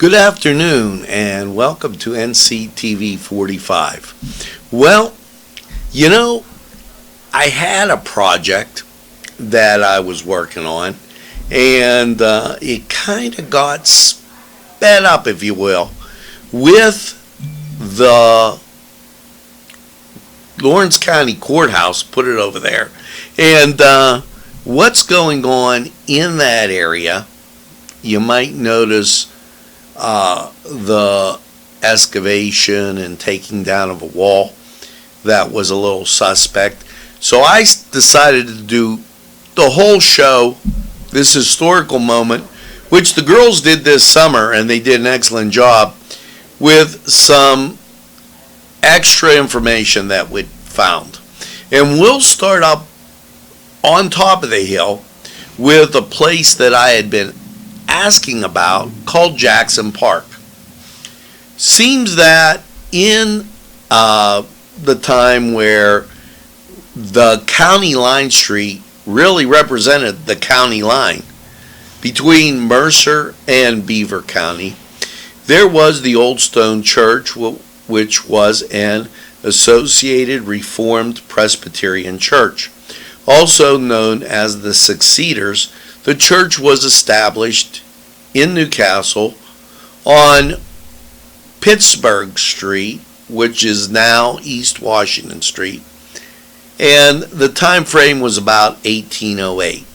Good afternoon and welcome to NCTV45. Well, I had a project that I was working on and it kind of got sped up, if you will, with the Lawrence County Courthouse, put it over there. And what's going on in that area, you might notice the excavation and taking down of a wall that was a little suspect. So I decided to do the whole show, this historical moment, which the girls did this summer, and they did an excellent job, with some extra information that we found. And we'll start up on top of the hill with a place that I had been asking about called Jackson Park. Seems that in the time where the county line street really represented the county line between Mercer and Beaver County, there was the Old Stone Church, which was an Associated Reformed Presbyterian Church, also known as the Succeeders. The church was established in Newcastle on Pittsburgh Street, which is now East Washington Street, and the time frame was about 1808.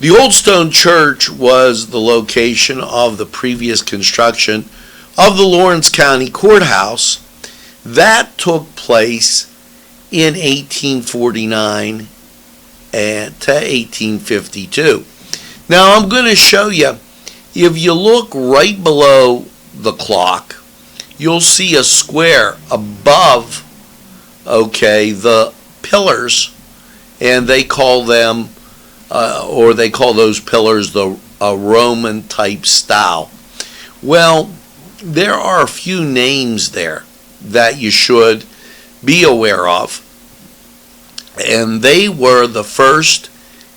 The Old Stone Church was the location of the previous construction of the Lawrence County Courthouse that took place in 1849 to 1852. Now I'm going to show you, if you look right below the clock, you'll see a square above, the pillars, and they call them, or they call those pillars the Roman type style. Well, there are a few names there that you should be aware of. And they were the first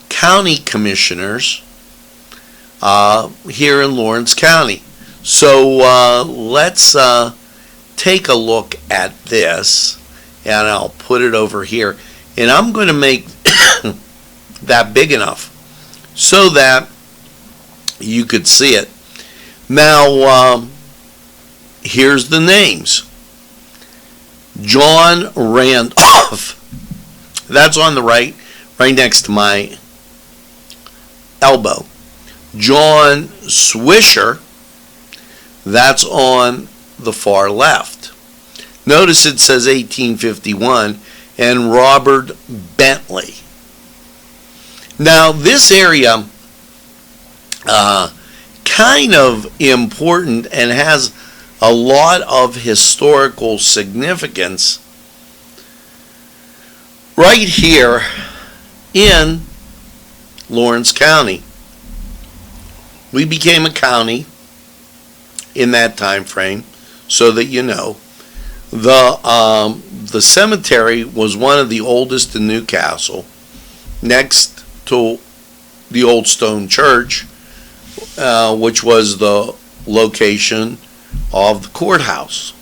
county commissioners here in Lawrence County. So let's take a look at this, and I'll put it over here. And I'm going to make that big enough so that you could see it. Now, here's the names. John Randolph. That's on the right next to my elbow. John Swisher, that's on the far left. Notice it says 1851, and Robert Bentley. Now, this area, kind of important and has a lot of historical significance right here in Lawrence County. We became a county in that time frame, so that you know. The cemetery was one of the oldest in Newcastle, next to the Old Stone Church, which was the location of the courthouse.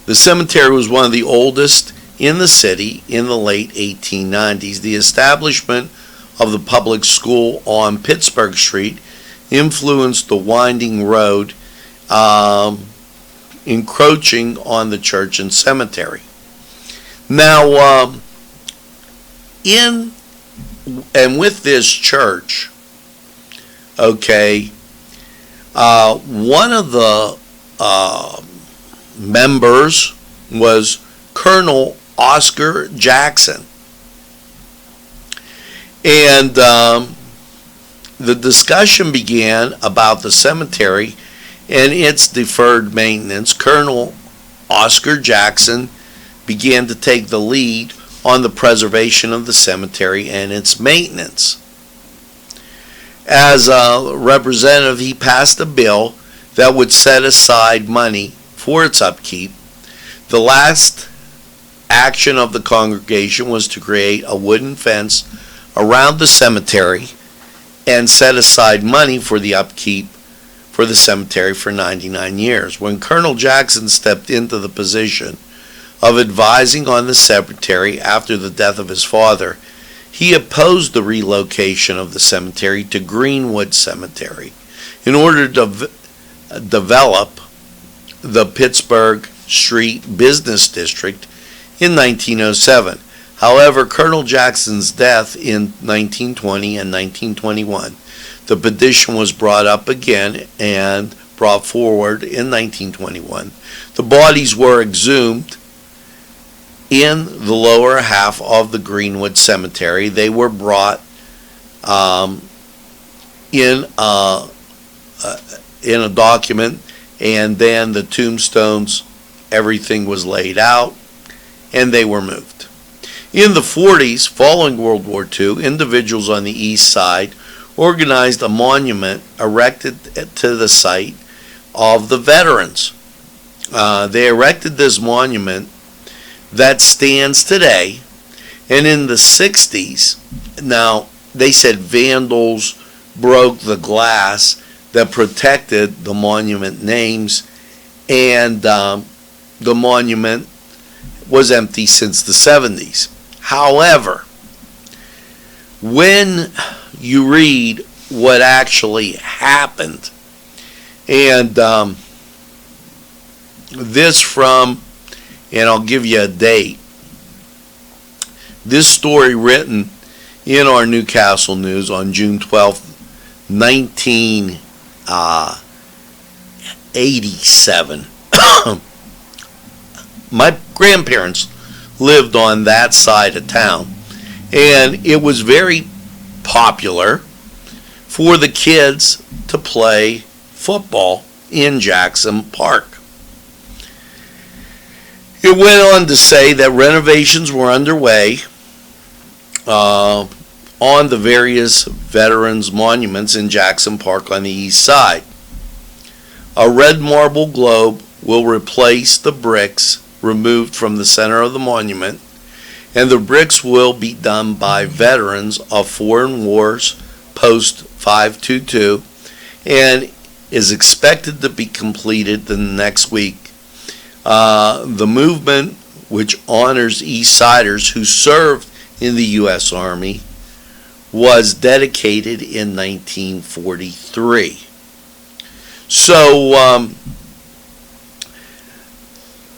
The cemetery was one of the oldest in the city in the late 1890s. The establishment of the public school on Pittsburgh Street influenced the winding road, encroaching on the church and cemetery. Now, with this church, one of the members was Colonel Oscar Jackson. And the discussion began about the cemetery and its deferred maintenance. Colonel Oscar Jackson began to take the lead on the preservation of the cemetery and its maintenance. As a representative, he passed a bill that would set aside money for its upkeep. The last action of the congregation was to create a wooden fence around the cemetery and set aside money for the upkeep for the cemetery for 99 years. When Colonel Jackson stepped into the position of advising on the cemetery after the death of his father, he opposed the relocation of the cemetery to Greenwood Cemetery in order to develop the Pittsburgh Street Business District in 1907. However, Colonel Jackson's death in 1920 and 1921, the petition was brought up again and brought forward in 1921. The bodies were exhumed in the lower half of the Greenwood Cemetery. They were brought in a document, and then the tombstones, everything was laid out, and they were moved. In the 40s, following World War II, individuals on the east side organized a monument erected to the site of the veterans. They erected this monument that stands today, and in the 60s, now they said vandals broke the glass that protected the monument names, and the monument was empty since the 70s. However, when you read what actually happened, and this from, and I'll give you a date, this story written in our Newcastle News on June 12th, 1987. My grandparents lived on that side of town, and it was very popular for the kids to play football in Jackson Park. It went on to say that renovations were underway on the various veterans monuments in Jackson Park on the east side. A red marble globe will replace the bricks removed from the center of the monument, and the bricks will be done by veterans of foreign wars post 522 and is expected to be completed the next week. The movement, which honors East Siders who served in the U.S. Army, was dedicated in 1943. So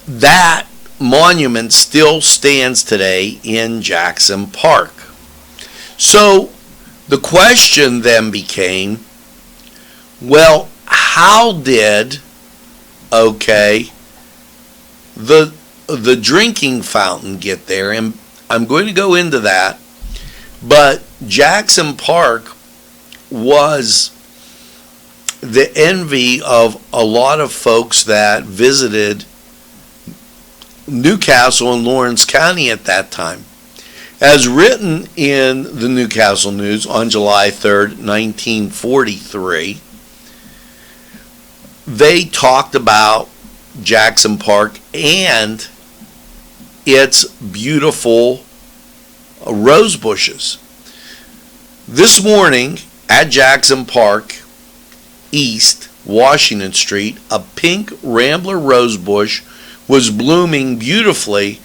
that monument still stands today in Jackson Park. So the question then became, well, how did, the drinking fountain get there? And I'm going to go into that, but Jackson Park was the envy of a lot of folks that visited Newcastle and Lawrence County at that time. As written in the Newcastle News on July 3rd, 1943, they talked about Jackson Park and its beautiful rose bushes. This morning at Jackson Park East, Washington Street, a pink rambler rose bush was blooming beautifully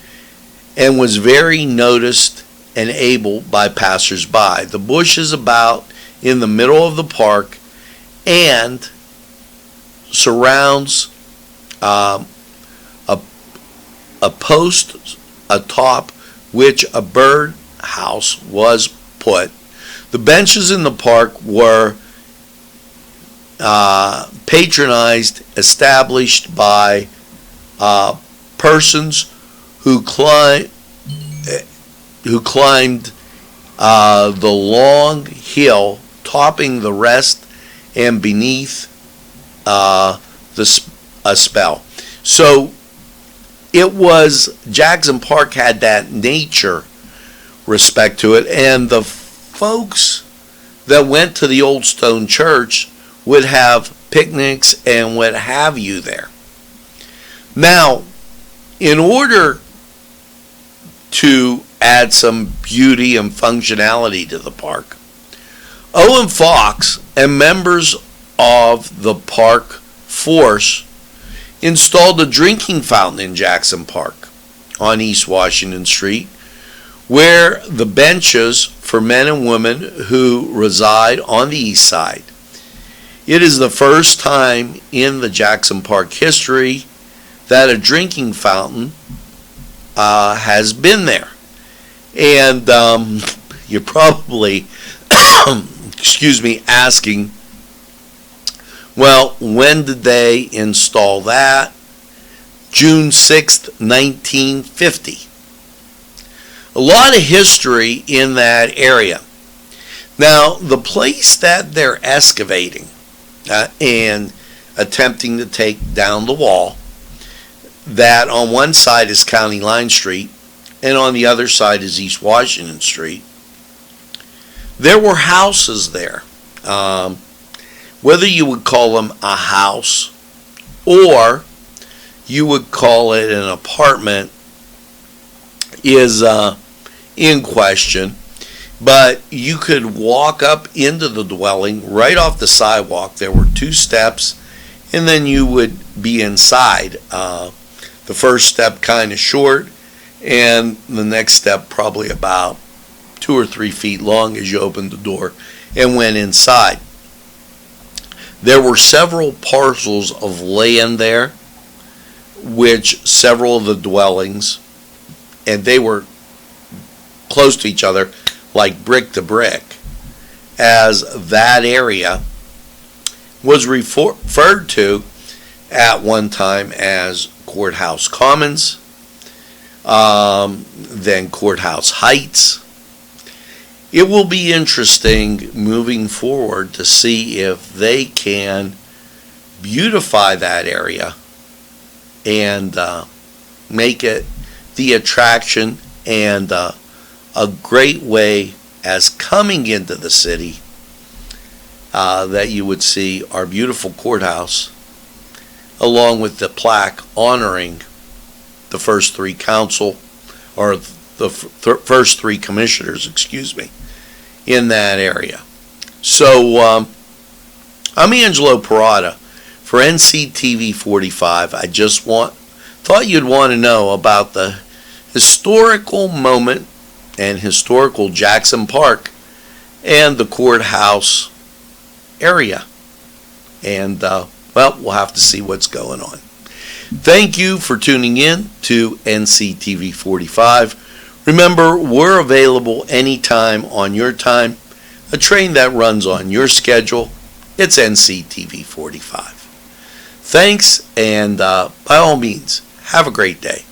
and was very noticed and able by passers-by. The bush is about in the middle of the park and surrounds a post atop which a bird house was put. The benches in the park were patronized, established by persons who climbed the long hill topping the rest and beneath a spell. So it was, Jackson Park had that nature respect to it, and the folks that went to the old stone church would have picnics and what have you there. Now, in order to add some beauty and functionality to the park, Owen Fox and members of the park force installed a drinking fountain in Jackson Park on East Washington Street, where the benches for men and women who reside on the east side. It is the first time in the Jackson Park history that a drinking fountain has been there. And you're probably, asking, well, when did they install that? June 6th, 1950. A lot of history in that area. Now, the place that they're excavating and attempting to take down the wall, that on one side is County Line Street and on the other side is East Washington Street. There were houses there. Whether you would call them a house or you would call it an apartment is in question, but you could walk up into the dwelling right off the sidewalk. There were 2 steps, and then you would be inside. The first step kind of short, and the next step probably about 2 or 3 feet long as you opened the door and went inside. There were several parcels of land there, which several of the dwellings, and they were close to each other, like brick to brick, as that area was referred to at one time as Courthouse Commons, then Courthouse Heights. It will be interesting moving forward to see if they can beautify that area and make it the attraction and a great way as coming into the city that you would see our beautiful courthouse along with the plaque honoring the first 3 council or the first 3 commissioners, in that area. So I'm Angelo Parada for NCTV45. I just thought you'd want to know about the historical moment and historical Jackson Park and the courthouse area. And, we'll have to see what's going on. Thank you for tuning in to NCTV45. Remember, we're available anytime on your time. A train that runs on your schedule, it's NCTV45. Thanks, and by all means, have a great day.